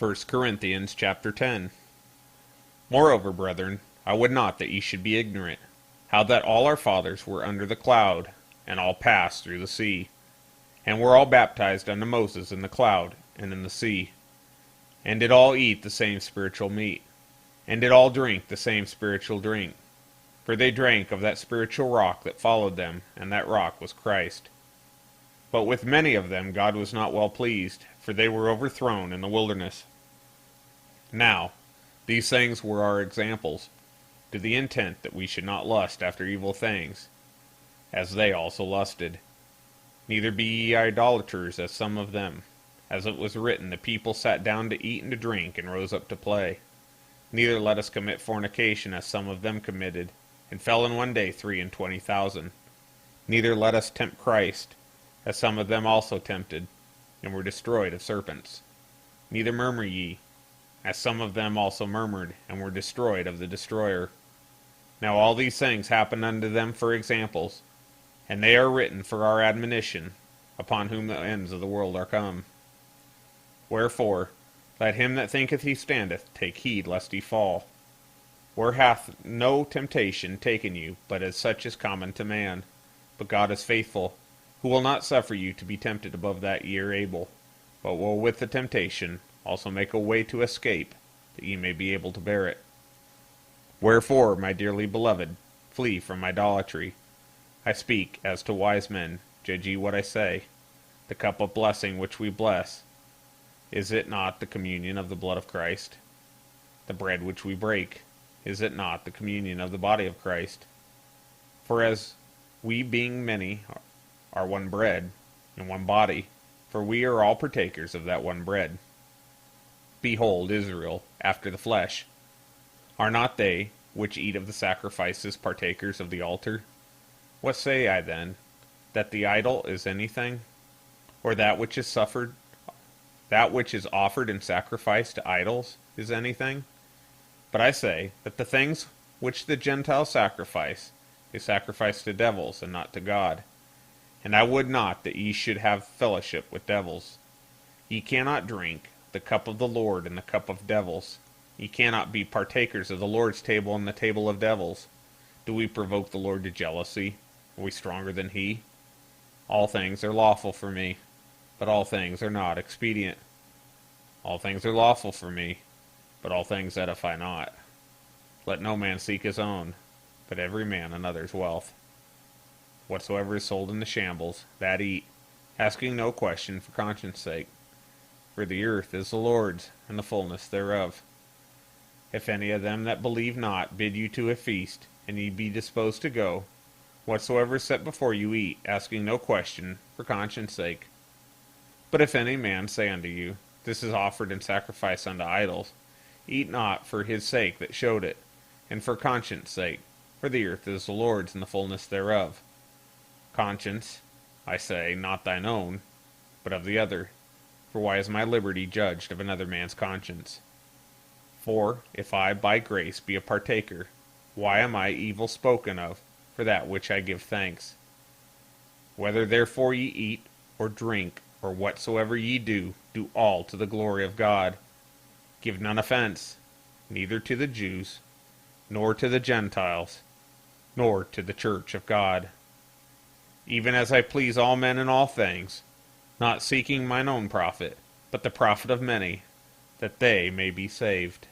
1 Corinthians chapter 10. Moreover, brethren, I would not that ye should be ignorant, how that all our fathers were under the cloud, and all passed through the sea, and were all baptized unto Moses in the cloud and in the sea, and did all eat the same spiritual meat, and did all drink the same spiritual drink. For they drank of that spiritual rock that followed them, and that rock was Christ. But with many of them God was not well pleased, for they were overthrown in the wilderness. Now, these things were our examples, to the intent that we should not lust after evil things, as they also lusted. Neither be ye idolaters, as some of them. As it was written, the people sat down to eat and to drink, and rose up to play. Neither let us commit fornication, as some of them committed, and fell in one day 23,000. Neither let us tempt Christ, as some of them also tempted, and were destroyed of serpents. Neither murmur ye, as some of them also murmured, and were destroyed of the destroyer. Now all these things happened unto them for examples, and they are written for our admonition, upon whom the ends of the world are come. Wherefore, let him that thinketh he standeth take heed lest he fall. Where hath no temptation taken you, but as such is common to man? But God is faithful, who will not suffer you to be tempted above that ye are able, but will with the temptation also make a way to escape, that ye may be able to bear it. Wherefore, my dearly beloved, flee from idolatry. I speak as to wise men, judge ye what I say. The cup of blessing which we bless, is it not the communion of the blood of Christ? The bread which we break, is it not the communion of the body of Christ? For as we being many are one bread, and one body, for we are all partakers of that one bread. Behold, Israel, after the flesh, are not they which eat of the sacrifices partakers of the altar? What say I then? That the idol is anything? Or that which is offered in sacrifice to idols is anything? But I say that the things which the Gentiles sacrifice, they sacrifice to devils, and not to God. And I would not that ye should have fellowship with devils. Ye cannot drink the cup of the Lord and the cup of devils. Ye cannot be partakers of the Lord's table and the table of devils. Do we provoke the Lord to jealousy? Are we stronger than he? All things are lawful for me, but all things are not expedient. All things are lawful for me, but all things edify not. Let no man seek his own, but every man another's wealth. Whatsoever is sold in the shambles, that eat, asking no question for conscience sake. For the earth is the Lord's, and the fullness thereof. If any of them that believe not bid you to a feast, and ye be disposed to go, whatsoever is set before you eat, asking no question for conscience sake. But if any man say unto you, This is offered in sacrifice unto idols, eat not for his sake that showed it, and for conscience sake, for the earth is the Lord's, and the fullness thereof. Conscience, I say, not thine own, but of the other. For why is my liberty judged of another man's conscience? For if I by grace be a partaker, why am I evil spoken of for that which I give thanks? Whether therefore ye eat, or drink, or whatsoever ye do, do all to the glory of God. Give none offense, neither to the Jews, nor to the Gentiles, nor to the church of God. Even as I please all men in all things, not seeking mine own profit, but the profit of many, that they may be saved.